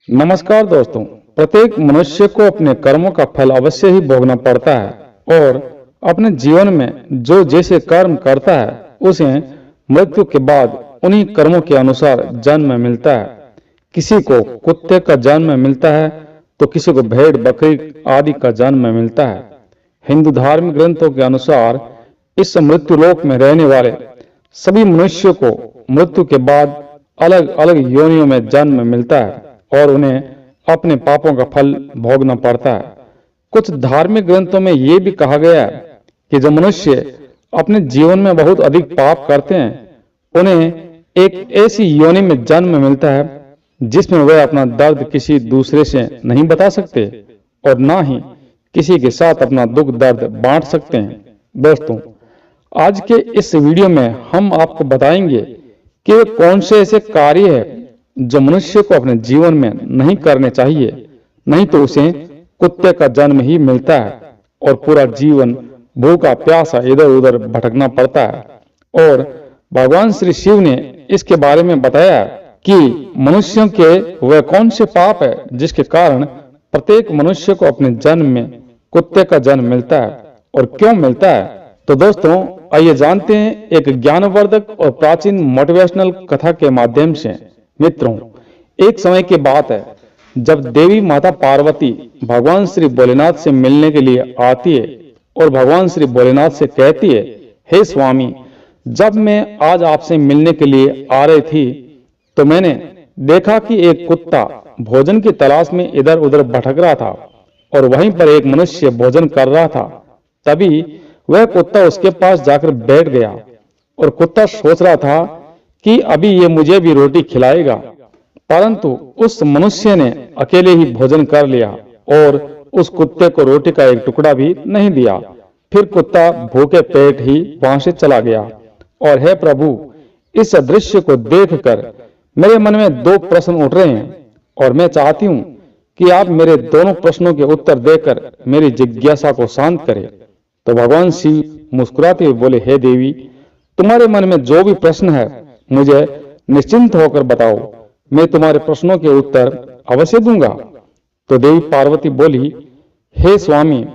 नमस्कार दोस्तों। प्रत्येक मनुष्य को अपने कर्मों का फल अवश्य ही भोगना पड़ता है और अपने जीवन में जो जैसे कर्म करता है उसे मृत्यु के बाद उन्हीं कर्मों के अनुसार जन्म मिलता है। किसी को कुत्ते का जन्म मिलता है तो किसी को भेड़ बकरी आदि का जन्म मिलता है। हिंदू धार्मिक ग्रंथों के अनुसार इस मृत्युलोक में रहने वाले सभी मनुष्यों को मृत्यु के बाद अलग अलग योनियों में जन्म मिलता है और उन्हें अपने पापों का फल भोगना पड़ता है। कुछ धार्मिक ग्रंथों में यह भी कहा गया है कि जो मनुष्य अपने जीवन में बहुत अधिक पाप करते हैं उन्हें एक ऐसी योनि में जन्म मिलता है जिसमें वे अपना दर्द किसी दूसरे से नहीं बता सकते और ना ही किसी के साथ अपना दुख दर्द बांट सकते हैं। दोस्तों, आज के इस वीडियो में हम आपको बताएंगे कि वे कौन से ऐसे कार्य है जो मनुष्य को अपने जीवन में नहीं करने चाहिए, नहीं तो उसे कुत्ते का जन्म ही मिलता है और पूरा जीवन भूखा प्यासा इधर उधर भटकना पड़ता है। और भगवान श्री शिव ने इसके बारे में बताया कि मनुष्यों के वह कौन से पाप है जिसके कारण प्रत्येक मनुष्य को अपने जन्म में कुत्ते का जन्म मिलता है और क्यों मिलता है। तो दोस्तों, आइए जानते हैं एक ज्ञानवर्धक और प्राचीन मोटिवेशनल कथा के माध्यम से। मित्रों, एक समय की बात है जब देवी माता पार्वती भगवान श्री भोलेनाथ से मिलने के लिए आती है और भगवान श्री भोलेनाथ से कहती है, हे स्वामी, जब मैं आज आपसे मिलने के लिए आ रही थी तो मैंने देखा कि एक कुत्ता भोजन की तलाश में इधर उधर भटक रहा था और वहीं पर एक मनुष्य भोजन कर रहा था। तभी वह कुत्ता उसके पास जाकर बैठ गया और कुत्ता सोच रहा था कि अभी ये मुझे भी रोटी खिलाएगा, परंतु उस मनुष्य ने अकेले ही भोजन कर लिया और उस कुत्ते को रोटी का एक टुकड़ा भी नहीं दिया। फिर कुत्ता भूखे पेट ही वहां से चला गया। और हे प्रभु, इस दृश्य को देखकर मेरे मन में दो प्रश्न उठ रहे हैं और मैं चाहती हूँ कि आप मेरे दोनों प्रश्नों के उत्तर देकर मेरी जिज्ञासा को शांत करें। तो भगवान शिव मुस्कुराते हुए बोले, हे देवी, तुम्हारे मन में जो भी प्रश्न है मुझे निश्चिंत होकर बताओ, मैं तुम्हारे प्रश्नों के उत्तर अवश्य दूंगा। तो देवी पार्वती बोली, हे स्वामी,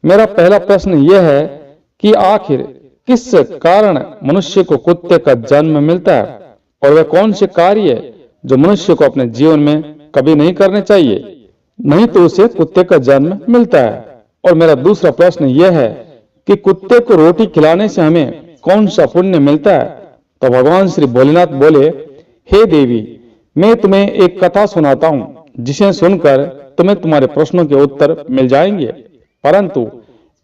मेरा पहला प्रश्न यह है कि आखिर किस कारण मनुष्य को कुत्ते का जन्म मिलता है और वह कौन से कार्य है जो मनुष्य को अपने जीवन में कभी नहीं करने चाहिए, नहीं तो उसे कुत्ते का जन्म मिलता है। और मेरा दूसरा प्रश्न यह है कि कुत्ते को रोटी खिलाने से हमें कौन सा पुण्य मिलता है। तो भगवान श्री भोलेनाथ बोले, हे देवी, मैं तुम्हें एक कथा सुनाता हूँ जिसे सुनकर तुम्हें तुम्हारे प्रश्नों के उत्तर मिल जाएंगे, परंतु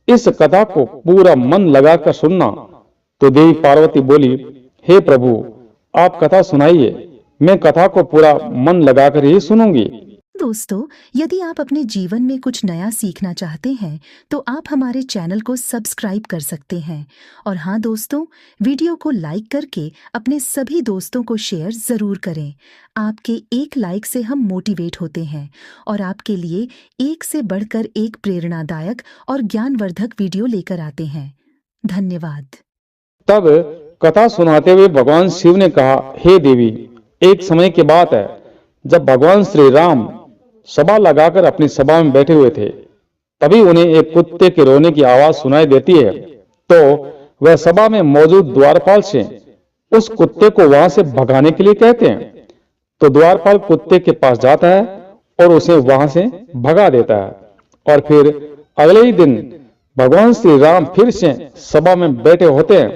इस कथा को पूरा मन लगाकर सुनना। तो देवी पार्वती बोली, हे प्रभु, आप कथा सुनाइए, मैं कथा को पूरा मन लगाकर ही सुनूंगी। दोस्तों, यदि आप अपने जीवन में कुछ नया सीखना चाहते हैं तो आप हमारे चैनल को सब्सक्राइब कर सकते हैं। और हाँ दोस्तों, वीडियो को लाइक करके अपने सभी दोस्तों को शेयर ज़रूर करें। आपके एक लाइक से हम मोटिवेट होते हैं और आपके लिए एक से बढ़कर एक प्रेरणादायक और ज्ञानवर्धक वीडियो लेकर आते हैं। धन्यवाद। तब कथा सुनाते हुए भगवान शिव ने कहा, हे देवी, एक समय की बात है जब भगवान श्री राम सभा लगाकर अपनी सभा में बैठे हुए थे। तभी उन्हें एक कुत्ते के रोने की आवाज सुनाई देती है। तो वह सभा में मौजूद द्वारपाल से उस कुत्ते को वहां से भगाने के लिए कहते हैं। तो द्वारपाल कुत्ते के पास जाता है और उसे वहां से भगा देता है। और फिर अगले ही दिन भगवान श्री राम फिर से सभा में बैठे होते हैं।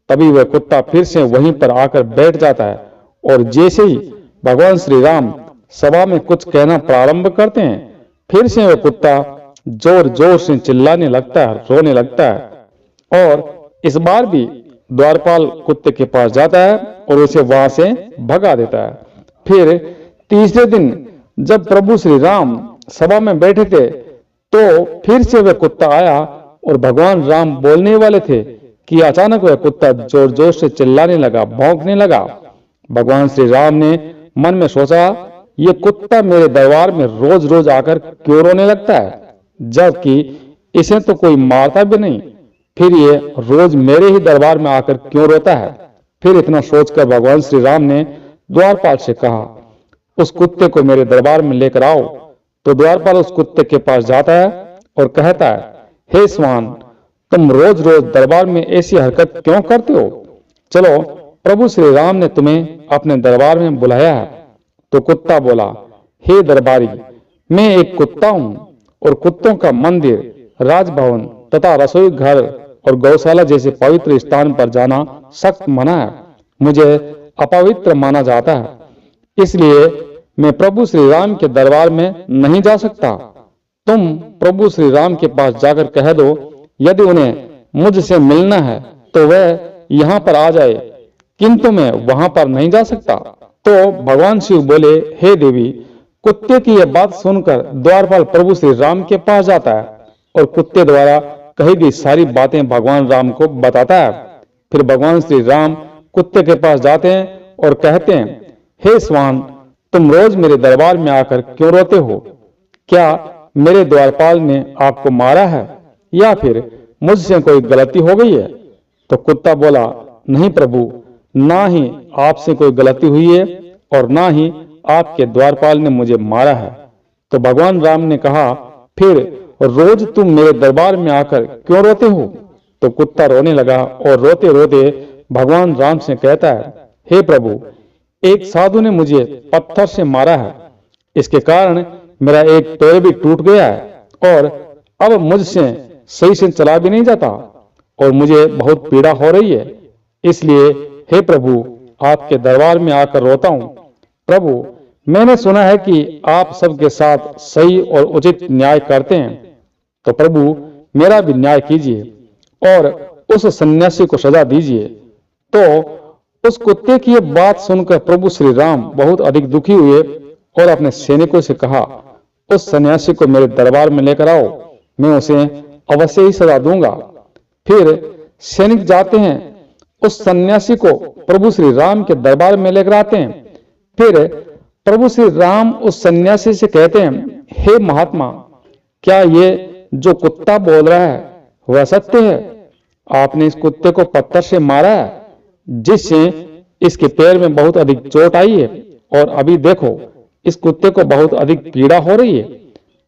तभी वह कुत्ता फिर से वहीं पर आकर बैठ जाता है और जैसे ही भगवान श्री राम सभा में कुछ कहना प्रारंभ करते हैं, फिर से वह कुत्ता जोर जोर से चिल्लाने लगता है, रोने लगता है। और इस बार भी द्वारपाल कुत्ते के पास जाता है और उसे वहां से भगा देता है। फिर तीसरे दिन जब प्रभु श्री राम सभा में बैठे थे तो फिर से वह कुत्ता आया और भगवान राम बोलने वाले थे कि अचानक वह कुत्ता जोर जोर से चिल्लाने लगा, भौंकने लगा। भगवान श्री राम ने मन में सोचा, ये कुत्ता मेरे दरबार में रोज रोज आकर क्यों रोने लगता है, जबकि इसे तो कोई मारता भी नहीं, फिर ये रोज मेरे ही दरबार में आकर क्यों रोता है। फिर इतना सोचकर भगवान श्री राम ने द्वारपाल से कहा, उस कुत्ते को मेरे दरबार में लेकर आओ। तो द्वारपाल उस कुत्ते के पास जाता है और कहता है, हे श्वान, तुम रोज रोज दरबार में ऐसी हरकत क्यों करते हो? चलो, प्रभु श्री राम ने तुम्हें अपने दरबार में बुलाया है। तो कुत्ता बोला, हे दरबारी, मैं एक कुत्ता हूं और कुत्तों का मंदिर, राजभवन तथा रसोई घर और गौशाला जैसे पवित्र स्थान पर जाना सख्त मना है। मुझे अपवित्र माना जाता है, इसलिए मैं प्रभु श्री राम के दरबार में नहीं जा सकता। तुम प्रभु श्री राम के पास जाकर कह दो, यदि उन्हें मुझसे मिलना है तो वह यहाँ पर आ जाए, किंतु मैं वहां पर नहीं जा सकता। तो भगवान शिव बोले, हे देवी, कुत्ते की यह बात सुनकर द्वारपाल प्रभु श्री राम के पास जाता है और कुत्ते द्वारा कही गई सारी बातें भगवान राम को बताता है। फिर भगवान श्री राम कुत्ते के पास जाते हैं और कहते हैं, हे श्वान, तुम रोज मेरे दरबार में आकर क्यों रोते हो? क्या मेरे द्वारपाल ने आपको मारा है या फिर मुझसे कोई गलती हो गई है? तो कुत्ता बोला, नहीं प्रभु, ना ही आपसे कोई गलती हुई है और ना ही आपके द्वारपाल ने मुझे मारा है। तो भगवान राम ने कहा, फिर रोज तुम मेरे दरबार में आकर क्यों रोते हो? तो कुत्ता रोने लगा और रोते रोते भगवान राम से कहता है, हे प्रभु, एक साधु ने मुझे पत्थर से मारा है, इसके कारण मेरा एक पैर भी टूट गया है और अब मुझसे सही से चला भी नहीं जाता और मुझे बहुत पीड़ा हो रही है। इसलिए हे प्रभु, आपके दरबार में आकर रोता हूं। प्रभु, मैंने सुना है कि आप सबके साथ सही और उचित न्याय करते हैं, तो प्रभु मेरा भी न्याय कीजिए और उस सन्यासी को सजा दीजिए। तो उस कुत्ते की ये बात सुनकर प्रभु श्री राम बहुत अधिक दुखी हुए और अपने सैनिकों से कहा, उस सन्यासी को मेरे दरबार में लेकर आओ, मैं उसे अवश्य ही सजा दूंगा। फिर सैनिक जाते हैं, उस सन्यासी को प्रभु श्री राम के दरबार में लेकर आते हैं। फिर प्रभु श्री राम उस सन्यासी से कहते हैं, हे महात्मा, क्या ये जो कुत्ता बोल रहा है वह सत्य है? आपने इस कुत्ते को पत्थर से मारा है, जिससे इसके पैर में बहुत अधिक चोट आई है और अभी देखो, इस कुत्ते को बहुत अधिक पीड़ा हो रही है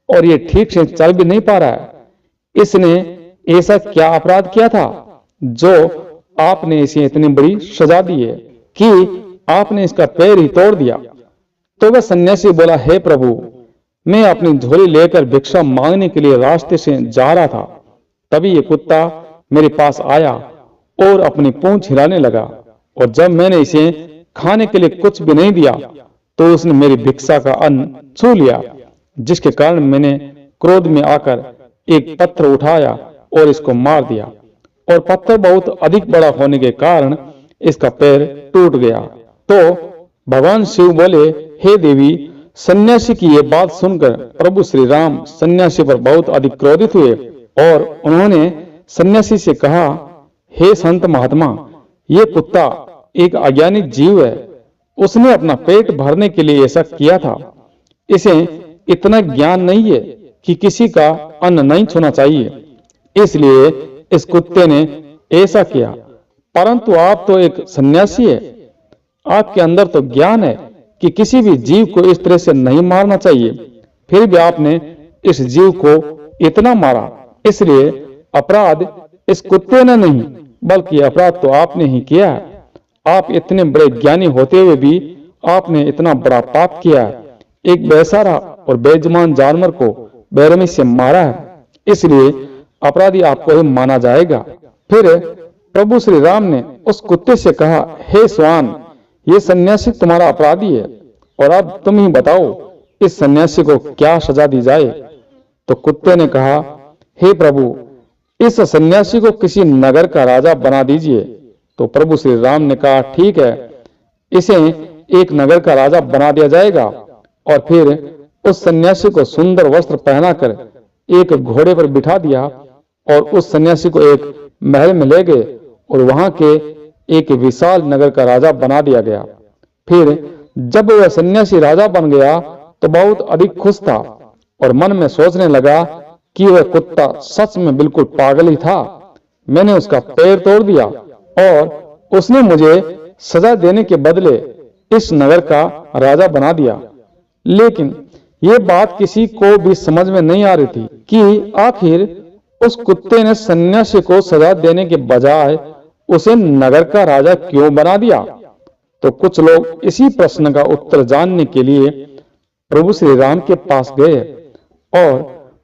और ये ठीक से चल भी नहीं पा रहा है। इसने ऐसा क्या अपराध किया था जो आपने इसे इतनी बड़ी सजा दी है कि आपने इसका पैर ही तोड़ दिया? तो वह सन्यासी बोला, हे प्रभु, मैं अपनी झोली लेकर भिक्षा मांगने के लिए रास्ते से जा रहा था, तभी ये कुत्ता मेरे पास आया और अपनी पूंछ हिलाने लगा और जब मैंने इसे खाने के लिए कुछ भी नहीं दिया तो उसने मेरी भिक्षा का अन्न छू लिया, जिसके कारण मैंने क्रोध में आकर एक पत्थर उठाया और इसको मार दिया और पत्थर बहुत अधिक बड़ा होने के कारण इसका पैर टूट गया। तो भगवान शिव बोले, हे देवी, सन्यासी की ये बात सुनकर प्रभु श्री राम सन्यासी पर बहुत अधिक क्रोधित हुए और उन्होंने सन्यासी से कहा, हे संत महात्मा, ये कुत्ता एक अज्ञानी जीव है, उसने अपना पेट भरने के लिए ऐसा किया था। इसे इतना ज्ञान नहीं है कि किसी का अन्न नहीं छूना चाहिए, इसलिए इस कुत्ते ने ऐसा किया। परंतु आप तो एक सन्यासी है, आपके अंदर तो ज्ञान है कि किसी भी जीव को इस तरह से नहीं मारना चाहिए, फिर भी आपने इस जीव को इतना मारा। इसलिए अपराध इस कुत्ते ने नहीं, बल्कि अपराध तो आपने ही किया है। आप इतने बड़े ज्ञानी होते हुए भी आपने इतना बड़ा पाप किया है, एक बेसहारा और बेजुबान जानवर को बेरहमी से मारा है, इसलिए अपराधी आपको ही माना जाएगा। फिर प्रभु श्री राम ने उस कुत्ते से कहा, हे श्वान, ये सन्यासी तुम्हारा अपराधी है और अब तुम ही बताओ इस सन्यासी को क्या सजा दी जाए। तो कुत्ते ने कहा, हे प्रभु, इस सन्यासी को किसी नगर का राजा बना दीजिए। तो प्रभु श्री राम ने कहा, ठीक है, इसे एक नगर का राजा बना दिया जाएगा। और फिर उस सन्यासी को सुंदर वस्त्र पहनाकर एक घोड़े पर बिठा दिया और उस सन्यासी को एक महल में ले गए और वहां के एक विशाल नगर का राजा बना दिया गया। फिर जब वह सन्यासी राजा बन गया तो बहुत अधिक खुश था और मन में सोचने लगा कि वह कुत्ता सच में बिल्कुल पागल ही था। मैंने उसका पैर तोड़ दिया और उसने मुझे सजा देने के बदले इस नगर का राजा बना दिया। लेकिन ये बात किसी को भी समझ में नहीं आ रही थी कि आखिर उस कुत्ते ने सन्यासी को सजा देने के बजाय उसे नगर का राजा क्यों बना दिया। तो कुछ लोग इसी प्रश्न का उत्तर जानने के लिए प्रभु श्री राम के पास गए और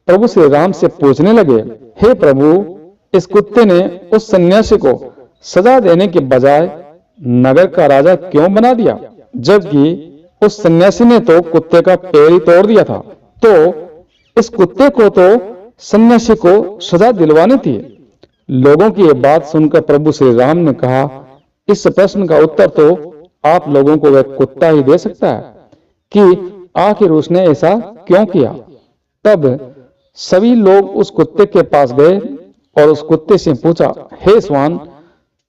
प्रभु श्री राम से पूछने लगे, हे प्रभु, इस कुत्ते ने उस सन्यासी को सजा देने के बजाय नगर का राजा क्यों बना दिया, जबकि उस सन्यासी ने तो कुत्ते का पैर ही तोड़ दिया था। तो इस कुत्ते को तो सन्यासी को सजा दिलवानी थी। लोगों की यह बात सुनकर प्रभु श्री राम ने कहा, इस प्रश्न का उत्तर तो आप लोगों को वह कुत्ता ही दे सकता है कि आखिर उसने ऐसा क्यों किया। तब सभी लोग उस कुत्ते के पास गए और उस कुत्ते से पूछा, हे स्वान,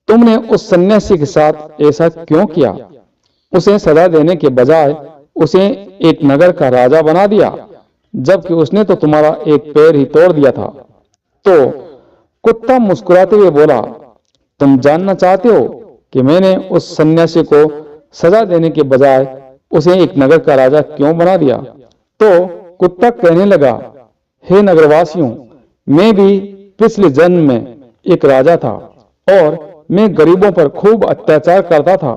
तुमने उस सन्यासी के साथ ऐसा क्यों किया? उसे सजा देने के बजाय उसे एक नगर का राजा बना दिया, जबकि उसने तो तुम्हारा एक पैर ही तोड़ दिया था। तो कुत्ता मुस्कुराते हुए बोला, तुम जानना चाहते हो कि मैंने उस सन्यासी को सजा देने के बजाय उसे एक नगर का राजा क्यों बना दिया? तो कुत्ता कहने लगा, हे नगरवासियों, मैं भी पिछले जन्म में एक राजा था और मैं गरीबों पर खूब अत्याचार करता था।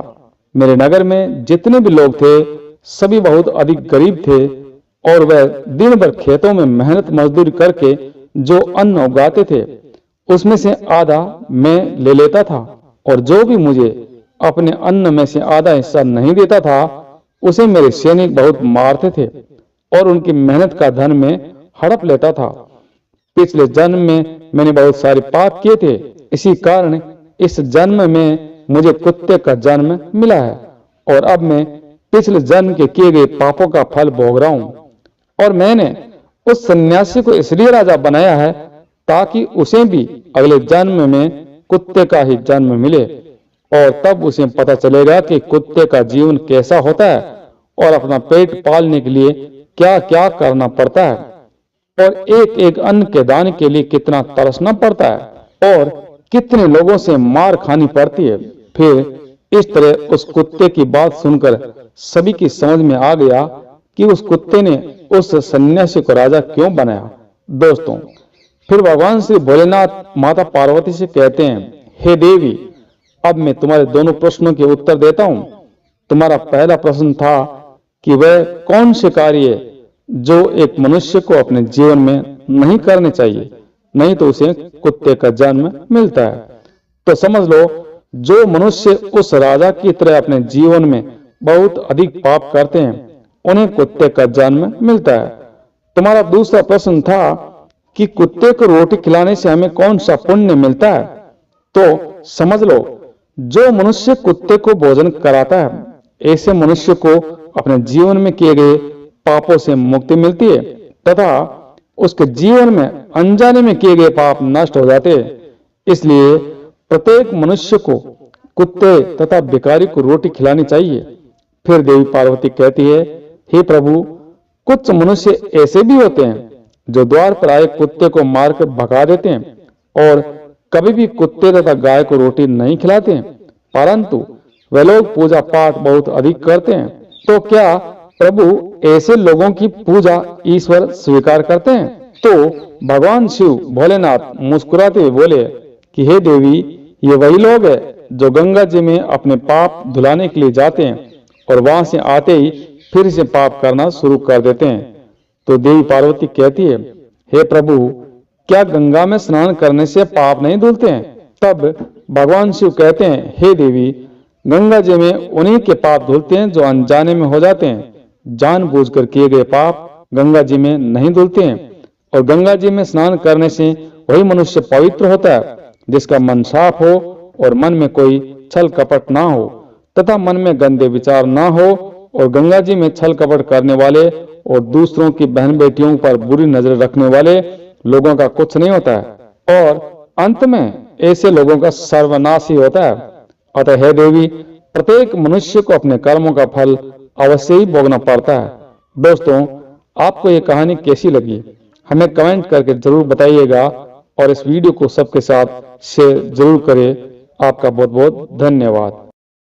मेरे नगर में जितने भी लोग थे सभी बहुत अधिक गरीब थे और वह दिन भर खेतों में मेहनत मजदूरी करके जो अन्न उगाते थे उसमें से आधा मैं ले लेता था, और जो भी मुझे अपने अन्न में से आधा हिस्सा नहीं देता था उसे मेरे सैनिक बहुत मारते थे और उनकी मेहनत का धन में हड़प लेता था। पिछले जन्म में मैंने बहुत सारे पाप किए थे, इसी कारण इस जन्म में मुझे कुत्ते का जन्म मिला है और अब मैं पिछले जन्म के किए गए पापों का फल भोग रहा हूं। और मैंने उस सन्यासी को इसलिए राजा बनाया है ताकि उसे भी अगले जन्म में कुत्ते का ही जन्म मिले और तब उसे पता चलेगा कि कुत्ते का जीवन कैसा होता है और अपना पेट पालने के लिए क्या क्या करना पड़ता है और एक एक अन्न के दाने के लिए कितना तरसना पड़ता है और कितने लोगों से मार खानी पड़ती है। फिर इस तरह उस कुत्ते की बात सुनकर सभी की समझ में आ गया कि उस कुत्ते ने उस सन्यासी को राजा क्यों बनाया। दोस्तों, फिर भगवान श्री भोलेनाथ माता पार्वती से कहते हैं, हे देवी, अब मैं तुम्हारे दोनों प्रश्नों के उत्तर देता हूं। तुम्हारा पहला प्रश्न था कि वह कौन से कार्य जो एक मनुष्य को अपने जीवन में नहीं करने चाहिए, नहीं तो उसे कुत्ते का जन्म मिलता है। तो समझ लो, जो मनुष्य उस राजा की तरह अपने जीवन में बहुत अधिक पाप करते हैं उन्हें कुत्ते का जन्म मिलता है। तुम्हारा दूसरा प्रश्न था कि कुत्ते को रोटी खिलाने से हमें कौन सा पुण्य मिलता है। तो समझ लो, जो मनुष्य कुत्ते को भोजन कराता है ऐसे मनुष्य को अपने जीवन में किए गए पापों से मुक्ति मिलती है तथा उसके जीवन में अनजाने में किए गए पाप नष्ट हो जाते हैं। इसलिए प्रत्येक मनुष्य को कुत्ते तथा भिखारी को रोटी खिलानी चाहिए। फिर देवी पार्वती कहती है, हे प्रभु, कुछ मनुष्य ऐसे भी होते हैं जो द्वार पर आए कुत्ते को मारकर भगा देते हैं और कभी भी कुत्ते तथा गाय को रोटी नहीं खिलाते हैं, परंतु वे लोग पूजा पाठ बहुत अधिक करते हैं। तो क्या प्रभु ऐसे लोगों की पूजा ईश्वर स्वीकार करते हैं? तो भगवान शिव भोलेनाथ मुस्कुराते हुए बोले कि हे देवी, ये वही लोग हैं जो गंगा जी में अपने पाप धुलाने के लिए जाते हैं और वहां से आते ही फिर से पाप करना शुरू कर देते हैं। तो देवी पार्वती कहती है, हे प्रभु, क्या गंगा में स्नान करने से पाप नहीं धुलते हैं? तब भगवान शिव कहते हैं, हे देवी, गंगा जी में उन्हीं के पाप धुलते हैं जो अनजाने में हो जाते हैं। जानबूझकर किए गए पाप गंगा जी में नहीं धुलते हैं और गंगा जी में स्नान करने से वही मनुष्य पवित्र होता है जिसका मन साफ हो और मन में कोई छल कपट ना हो तथा मन में गंदे विचार ना हो और गंगा जी में छल कपट करने वाले और दूसरों की बहन बेटियों पर बुरी नजर रखने वाले लोगों का कुछ नहीं होता है और अंत में ऐसे लोगों का सर्वनाश ही होता है। अतः हे देवी, प्रत्येक मनुष्य को अपने कर्मों का फल अवश्य ही भोगना पड़ता है। दोस्तों, आपको ये कहानी कैसी लगी हमें कमेंट करके जरूर बताइएगा और इस वीडियो को सबके साथ शेयर जरूर करें। आपका बहुत बहुत धन्यवाद।